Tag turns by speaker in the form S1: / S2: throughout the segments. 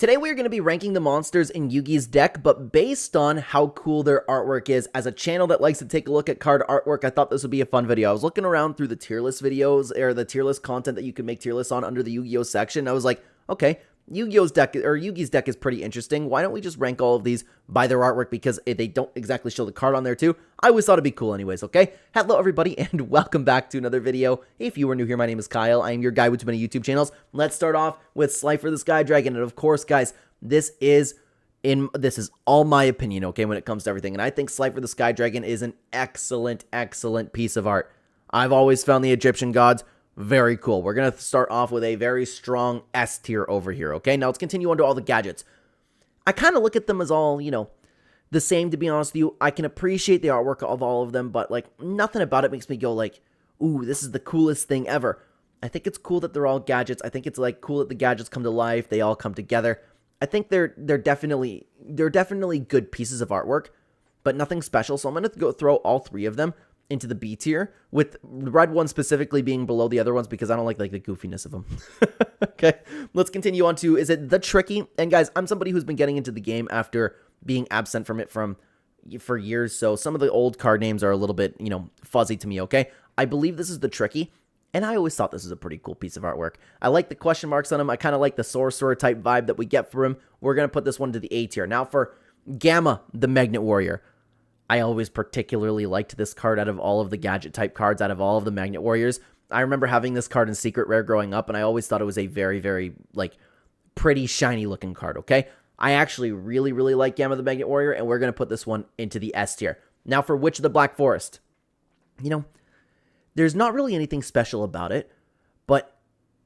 S1: Today we are going to be ranking the monsters in Yugi's deck, but based on how cool their artwork is. As a channel that likes to take a look at card artwork, I thought this would be a fun video. I was looking around through the tier list videos, or the tier list content that you can make tier lists on under the Yu-Gi-Oh section. I was like, okay, Yu-Gi-Oh's deck, or Yugi's deck is pretty interesting. Why don't we just rank all of these by their artwork, because they don't exactly show the card on there too. I always thought it'd be cool anyways, okay? Hello everybody, and welcome back to another video. If you are new here, my name is Kyle. I am your guy with too many YouTube channels. Let's start off with Slifer the Sky Dragon, and of course, guys, this is all my opinion, okay, when it comes to everything, and I think Slifer the Sky Dragon is an excellent piece of art. I've always found the Egyptian gods very cool. We're going to start off with a very strong S tier over here, okay? Now, let's continue on to all the gadgets. I kind of look at them as all, the same, to be honest with you. I can appreciate the artwork of all of them, but, nothing about it makes me go, ooh, this is the coolest thing ever. I think it's cool that they're all gadgets. I think it's, cool that the gadgets come to life. They all come together. I think they're definitely good pieces of artwork, but nothing special. So I'm going to go throw all three of them into the B tier, with the red one specifically being below the other ones because I don't like the goofiness of them. Okay, let's continue on to, is it the Tricky? And guys, I'm somebody who's been getting into the game after being absent from it for years, so some of the old card names are a little bit, fuzzy to me, okay? I believe this is the Tricky, and I always thought this was a pretty cool piece of artwork. I like the question marks on him. I kind of like the sorcerer type vibe that we get from him. We're going to put this one to the A tier. Now for Gamma, the Magnet Warrior. I always particularly liked this card out of all of the gadget type cards, out of all of the Magnet Warriors. I remember having this card in Secret Rare growing up, and I always thought it was a very, pretty shiny looking card, okay? I actually really like Gamma the Magnet Warrior, and we're going to put this one into the S tier. Now for Witch of the Black Forest. There's not really anything special about it, but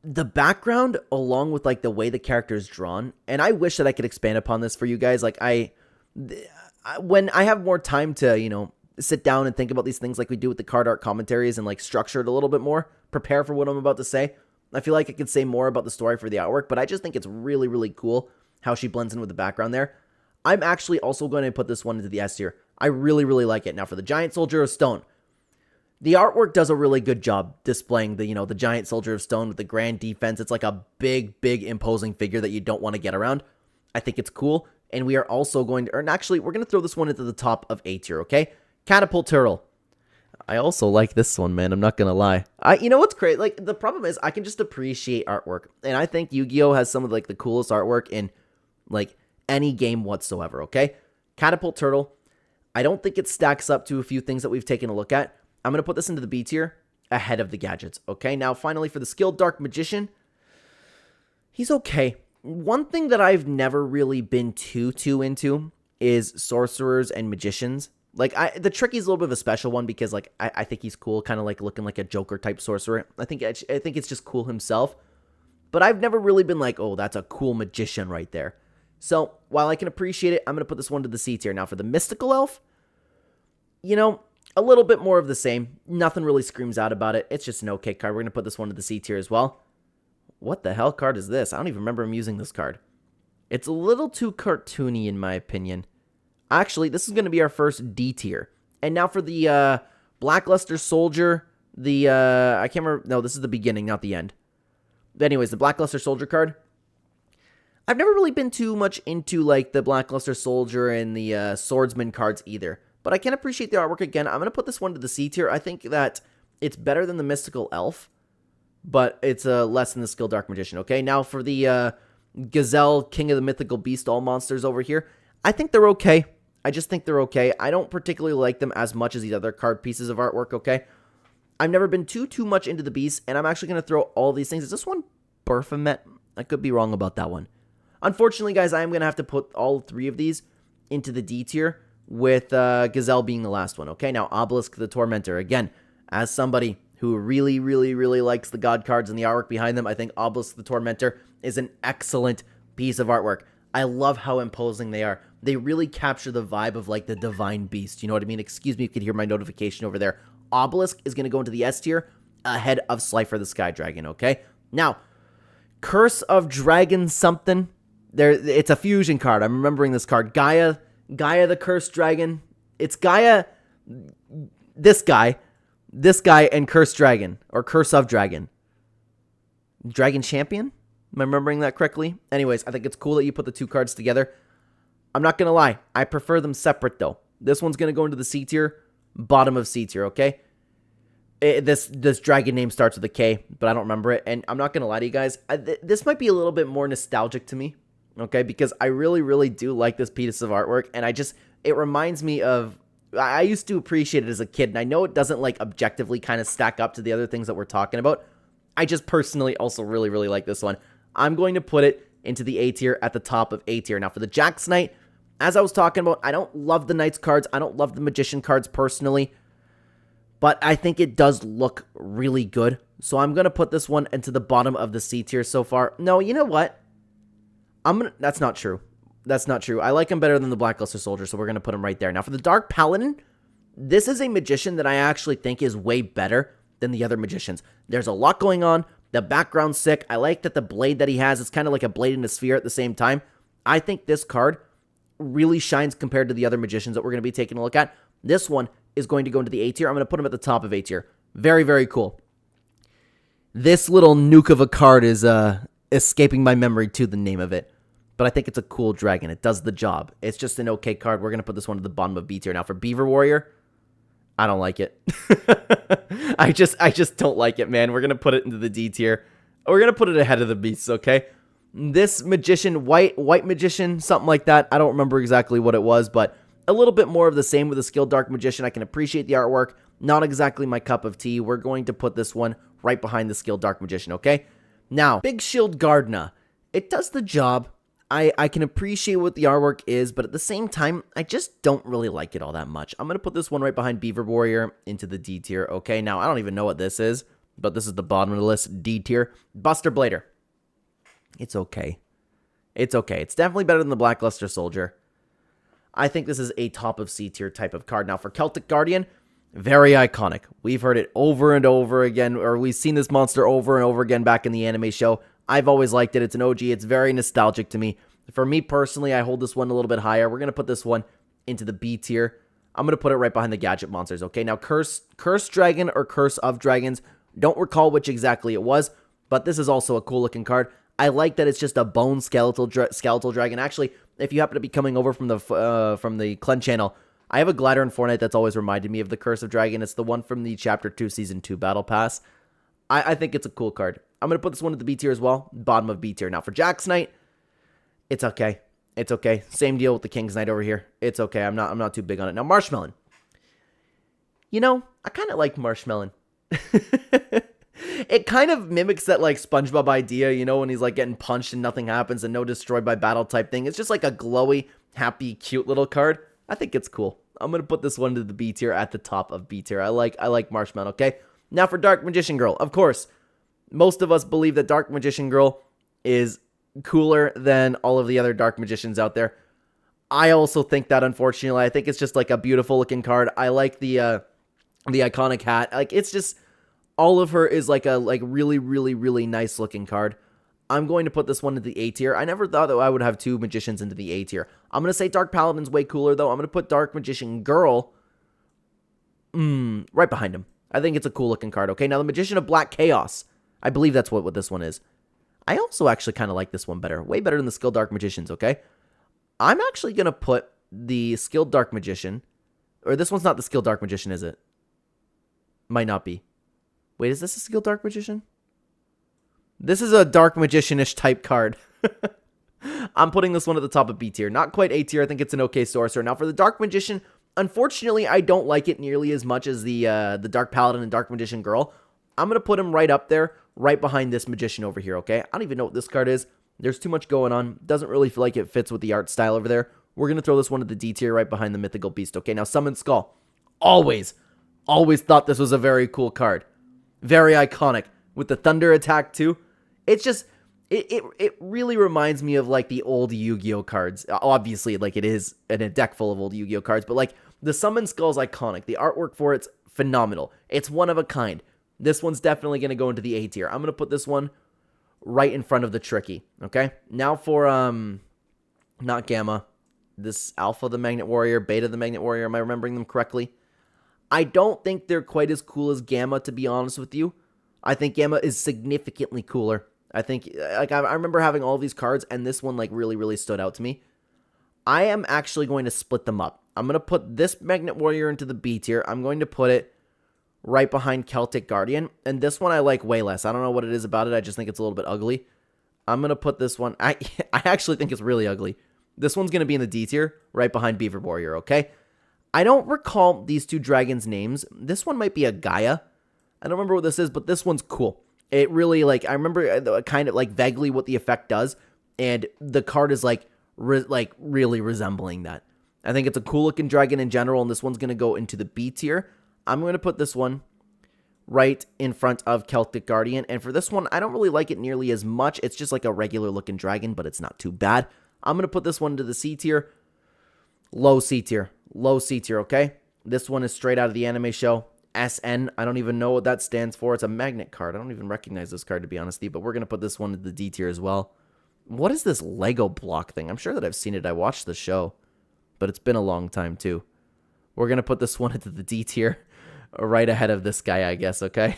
S1: the background, along with, the way the character is drawn, and I wish that I could expand upon this for you guys, when I have more time to, sit down and think about these things like we do with the card art commentaries and, structure it a little bit more, prepare for what I'm about to say, I feel like I could say more about the story for the artwork, but I just think it's really cool how she blends in with the background there. I'm actually also going to put this one into the S tier. I really like it. Now for the Giant Soldier of Stone. The artwork does a really good job displaying the, the Giant Soldier of Stone with the grand defense. It's like a big imposing figure that you don't want to get around. I think it's cool. And we are also going to, we're going to throw this one into the top of A tier, okay? Catapult Turtle. I also like this one, man. I'm not going to lie. You know what's great? The problem is I can just appreciate artwork. And I think Yu-Gi-Oh has some of, the coolest artwork in, any game whatsoever, okay? Catapult Turtle. I don't think it stacks up to a few things that we've taken a look at. I'm going to put this into the B tier ahead of the gadgets, okay? Now, finally, for the Skilled Dark Magician, he's okay. One thing that I've never really been too into is sorcerers and magicians. The Tricky's a little bit of a special one because, I think he's cool, kind of looking like a Joker-type sorcerer. I think it's just cool himself. But I've never really been oh, that's a cool magician right there. So, while I can appreciate it, I'm going to put this one to the C tier. Now, for the Mystical Elf, a little bit more of the same. Nothing really screams out about it. It's just an okay card. We're going to put this one to the C tier as well. What the hell card is this? I don't even remember him using this card. It's a little too cartoony in my opinion. Actually, this is going to be our first D tier. And now for the Blackluster Soldier, I can't remember. No, this is the beginning, not the end. But anyways, the Blackluster Soldier card. I've never really been too much into the Blackluster Soldier and the Swordsman cards either. But I can appreciate the artwork again. I'm going to put this one to the C tier. I think that it's better than the Mystical Elf, but it's less than the Skilled Dark Magician, okay? Now for the Gazelle, King of the Mythical Beast, all monsters over here, I think they're okay. I just think they're okay. I don't particularly like them as much as these other card pieces of artwork, okay? I've never been too much into the beast, and I'm actually going to throw all these things. Is this one Baphomet? I could be wrong about that one. Unfortunately, guys, I am going to have to put all three of these into the D tier, with Gazelle being the last one, okay? Now, Obelisk the Tormentor. Again, as somebody who really likes the god cards and the artwork behind them, I think Obelisk the Tormentor is an excellent piece of artwork. I love how imposing they are. They really capture the vibe of, the divine beast. You know what I mean? Excuse me if you could hear my notification over there. Obelisk is going to go into the S tier ahead of Slifer the Sky Dragon, okay? Now, Curse of Dragon something. It's a fusion card. I'm remembering this card. Gaia the Cursed Dragon. It's Gaia, this guy, and Cursed Dragon, or Curse of Dragon. Dragon Champion? Am I remembering that correctly? Anyways, I think it's cool that you put the two cards together. I'm not going to lie. I prefer them separate, though. This one's going to go into the C tier, bottom of C tier, okay? This dragon name starts with a K, but I don't remember it. And I'm not going to lie to you guys. This might be a little bit more nostalgic to me, okay? Because I really, really do like this piece of artwork. And it reminds me of, I used to appreciate it as a kid. And I know it doesn't like objectively kind of stack up to the other things that we're talking about. I just personally also really, really like this one. I'm going to put it into the A tier at the top of A tier. Now for the Jack's Knight, as I was talking about, I don't love the Knight's cards. I don't love the Magician cards personally. But I think it does look really good. So I'm going to put this one into the bottom of the C tier so far. No, you know what? That's not true. That's not true. I like him better than the Blackluster Soldier, so we're going to put him right there. Now for the Dark Paladin, this is a magician that I actually think is way better than the other magicians. There's a lot going on. The background's sick. I like that the blade that he has is kind of like a blade in a sphere at the same time. I think this card really shines compared to the other magicians that we're going to be taking a look at. This one is going to go into the A tier. I'm going to put him at the top of A tier. Very, very cool. This little nuke of a card is escaping my memory to the name of it. But I think it's a cool dragon. It does the job. It's just an okay card. We're going to put this one at the bottom of B tier. Now for Beaver Warrior, I don't like it. I just don't like it, man. We're going to put it into the D tier. We're going to put it ahead of the beasts, okay? This magician, white magician, something like that. I don't remember exactly what it was, but a little bit more of the same with a skilled dark magician. I can appreciate the artwork. Not exactly my cup of tea. We're going to put this one right behind the skilled dark magician, okay? Now, Big Shield Gardna. It does the job. I can appreciate what the artwork is, but at the same time, I just don't really like it all that much. I'm going to put this one right behind Beaver Warrior into the D tier, okay? Now, I don't even know what this is, but this is the bottom of the list, D tier. Buster Blader. It's okay. It's okay. It's definitely better than the Blackluster Soldier. I think this is a top of C tier type of card. Now, for Celtic Guardian, very iconic. We've heard it over and over again, or we've seen this monster over and over again back in the anime show. I've always liked it. It's an OG. It's very nostalgic to me. For me personally, I hold this one a little bit higher. We're going to put this one into the B tier. I'm going to put it right behind the Gadget Monsters, okay? Now, Curse Dragon or Curse of Dragons, don't recall which exactly it was, but this is also a cool-looking card. I like that it's just a bone skeletal dragon. Actually, if you happen to be coming over from the Clen Channel, I have a glider in Fortnite that's always reminded me of the Curse of Dragon. It's the one from the Chapter 2 Season 2 Battle Pass. I think it's a cool card. I'm going to put this one at the B tier as well. Bottom of B tier. Now, for Jack's Knight, it's okay. It's okay. Same deal with the King's Knight over here. It's okay. I'm not too big on it. Now, Marshmelon. You know, I kind of like Marshmelon. It kind of mimics that, like, SpongeBob idea, you know, when he's, like, getting punched and nothing happens and no destroyed by battle type thing. It's just, like, a glowy, happy, cute little card. I think it's cool. I'm going to put this one to the B tier at the top of B tier. I like Marshmelon, okay? Now for Dark Magician Girl. Of course, most of us believe that Dark Magician Girl is cooler than all of the other Dark Magicians out there. I also think that, unfortunately. I think it's just, like, a beautiful looking card. I like the iconic hat. Like, it's just... all of her is like a really, really, really nice looking card. I'm going to put this one into the A tier. I never thought that I would have two magicians into the A tier. I'm going to say Dark Paladin's way cooler, though. I'm going to put Dark Magician Girl right behind him. I think it's a cool looking card. Okay, now the Magician of Black Chaos. I believe that's what this one is. I also actually kind of like this one better. Way better than the Skilled Dark Magicians, okay? I'm actually going to put the Skilled Dark Magician... or this one's not the Skilled Dark Magician, is it? Might not be. Wait, is this a Skilled Dark Magician? This is a Dark Magician-ish type card. I'm putting this one at the top of B tier. Not quite A tier. I think it's an okay sorcerer. Now, for the Dark Magician, unfortunately, I don't like it nearly as much as the Dark Paladin and Dark Magician Girl. I'm going to put him right up there, right behind this Magician over here, okay? I don't even know what this card is. There's too much going on. Doesn't really feel like it fits with the art style over there. We're going to throw this one at the D tier right behind the Mythical Beast, okay? Now, Summon Skull. Always thought this was a very cool card. Very iconic. With the thunder attack, too. It's just... It really reminds me of, like, the old Yu-Gi-Oh cards. Obviously, like, it is in a deck full of old Yu-Gi-Oh cards. But, like, the Summon Skull's iconic. The artwork for it's phenomenal. It's one of a kind. This one's definitely going to go into the A tier. I'm going to put this one right in front of the Tricky. Okay? Now for, not Gamma. This Alpha the Magnet Warrior, Beta the Magnet Warrior. Am I remembering them correctly? I don't think they're quite as cool as Gamma, to be honest with you. I think Gamma is significantly cooler. I think, like, I remember having all these cards, and this one, like, really, really stood out to me. I am actually going to split them up. I'm going to put this Magnet Warrior into the B tier. I'm going to put it right behind Celtic Guardian, and this one I like way less. I don't know what it is about it. I just think it's a little bit ugly. I'm going to put this one, I actually think it's really ugly. This one's going to be in the D tier, right behind Beaver Warrior, okay? I don't recall these two dragons' names. This one might be a Gaia. I don't remember what this is, but this one's cool. It really, like, I remember kind of, like, vaguely what the effect does, and the card is, like, really resembling that. I think it's a cool-looking dragon in general, and this one's going to go into the B tier. I'm going to put this one right in front of Celtic Guardian, and for this one, I don't really like it nearly as much. It's just like a regular-looking dragon, but it's not too bad. I'm going to put this one into the C tier. Low C tier. Low C tier, okay? This one is straight out of the anime show. SN, I don't even know what that stands for. It's a magnet card. I don't even recognize this card, to be honest with you, but we're going to put this one into the D tier as well. What is this Lego block thing? I'm sure that I've seen it. I watched the show, but it's been a long time, too. We're going to put this one into the D tier, right ahead of this guy, I guess, okay?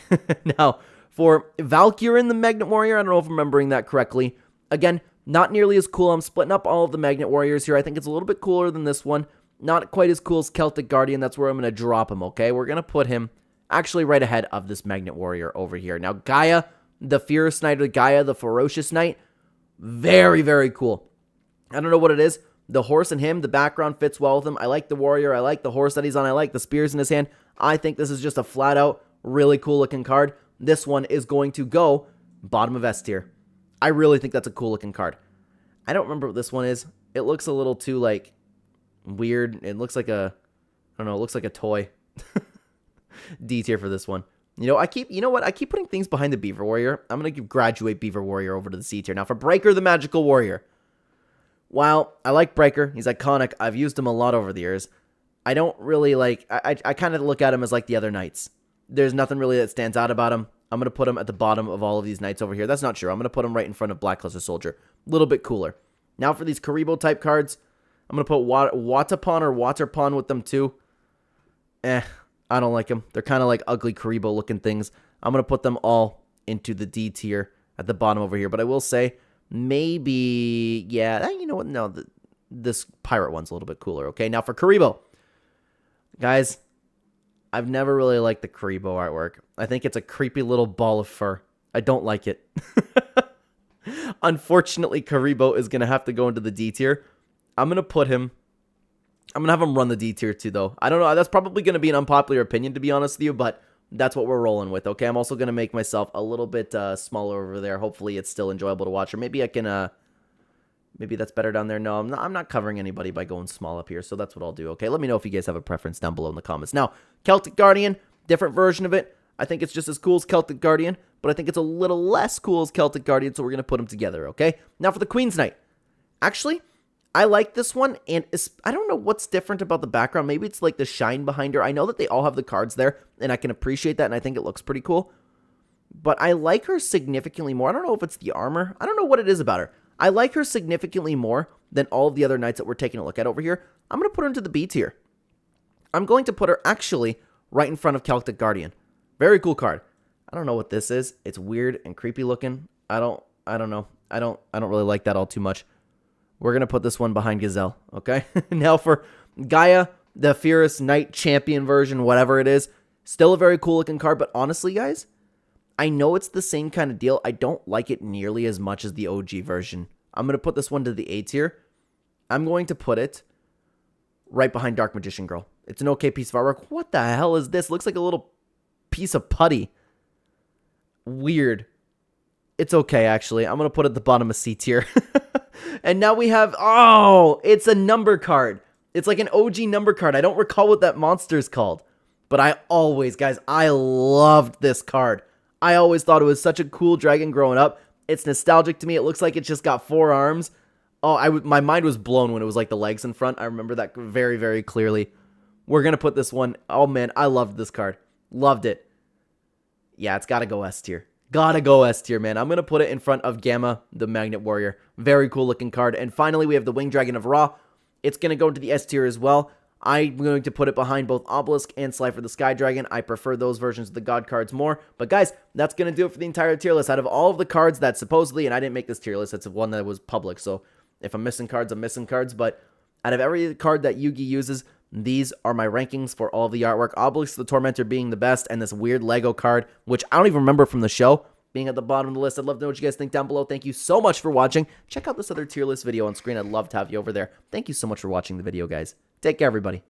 S1: Now, for Valkyrin the Magnet Warrior, I don't know if I'm remembering that correctly. Again, not nearly as cool. I'm splitting up all of the Magnet Warriors here. I think it's a little bit cooler than this one. Not quite as cool as Celtic Guardian. That's where I'm going to drop him, okay? We're going to put him actually right ahead of this Magnet Warrior over here. Now, Gaia, the Fierce Knight, or Gaia, the Ferocious Knight, very, very cool. I don't know what it is. The horse and him, the background fits well with him. I like the warrior. I like the horse that he's on. I like the spears in his hand. I think this is just a flat-out, really cool-looking card. This one is going to go bottom of S tier. I really think that's a cool-looking card. I don't remember what this one is. It looks a little too, like, weird. It looks like a, I don't know, it looks like a toy. D tier for this one. You know, I keep putting things behind the Beaver Warrior. I'm going to graduate Beaver Warrior over to the C tier. Now, for Breaker the Magical Warrior. While I like Breaker, he's iconic. I've used him a lot over the years. I don't really like, I kind of look at him as like the other knights. There's nothing really that stands out about him. I'm going to put him at the bottom of all of these knights over here. That's not true. I'm going to put him right in front of Black Cluster Soldier. A little bit cooler. Now for these Karibo type cards, I'm going to put Watapon or Waterpon with them too. I don't like them. They're kind of like ugly Karibo looking things. I'm going to put them all into the D tier at the bottom over here. But I will say, maybe, yeah, you know what? No, this pirate one's a little bit cooler. Okay, now for Karibo. Guys, I've never really liked the Karibo artwork. I think it's a creepy little ball of fur. I don't like it. Unfortunately, Karibo is going to have to go into the D tier. I'm going to have him run the D tier too, though. I don't know. That's probably going to be an unpopular opinion, to be honest with you, but that's what we're rolling with, okay? I'm also going to make myself a little bit smaller over there. Hopefully, it's still enjoyable to watch, or maybe I can, maybe that's better down there. No, I'm not covering anybody by going small up here, so that's what I'll do, okay? Let me know if you guys have a preference down below in the comments. Now, Celtic Guardian, different version of it. I think it's just as cool as Celtic Guardian, but I think it's a little less cool as Celtic Guardian, so we're going to put them together, okay? Now for the Queen's Knight. Actually, I like this one, and I don't know what's different about the background. Maybe it's like the shine behind her. I know that they all have the cards there, and I can appreciate that, and I think it looks pretty cool. But I like her significantly more. I don't know if it's the armor. I don't know what it is about her. I like her significantly more than all of the other knights that we're taking a look at over here. I'm going to put her into the B tier. I'm going to put her actually right in front of Celtic Guardian. Very cool card. I don't know what this is. It's weird and creepy looking. I don't know. I don't really like that all too much. We're going to put this one behind Gazelle, okay? Now for Gaia, the Fierce Knight Champion version, whatever it is. Still a very cool looking card, but honestly, guys, I know it's the same kind of deal. I don't like it nearly as much as the OG version. I'm going to put this one to the A tier. I'm going to put it right behind Dark Magician Girl. It's an okay piece of artwork. What the hell is this? Looks like a little piece of putty. Weird. It's okay, actually. I'm going to put it at the bottom of C tier. And now we have, oh, it's a number card. It's like an OG number card. I don't recall what that monster is called. But I loved this card. I always thought it was such a cool dragon growing up. It's nostalgic to me. It looks like it's just got 4 arms. Oh, my mind was blown when it was like the legs in front. I remember that very, very clearly. We're going to put this one. Oh, man, I loved this card. Loved it. Yeah, it's got to go S tier. Gotta go S tier, man. I'm going to put it in front of Gamma, the Magnet Warrior. Very cool looking card. And finally, we have the Winged Dragon of Ra. It's going to go into the S tier as well. I'm going to put it behind both Obelisk and Slifer the Sky Dragon. I prefer those versions of the God cards more. But guys, that's going to do it for the entire tier list. Out of all of the cards that supposedly, and I didn't make this tier list, it's one that was public. So if I'm missing cards, I'm missing cards. But out of every card that Yugi uses, these are my rankings for all of the artwork. Obelisk the Tormentor being the best, and this weird Lego card, which I don't even remember from the show, being at the bottom of the list. I'd love to know what you guys think down below. Thank you so much for watching. Check out this other tier list video on screen. I'd love to have you over there. Thank you so much for watching the video, guys. Take care, everybody.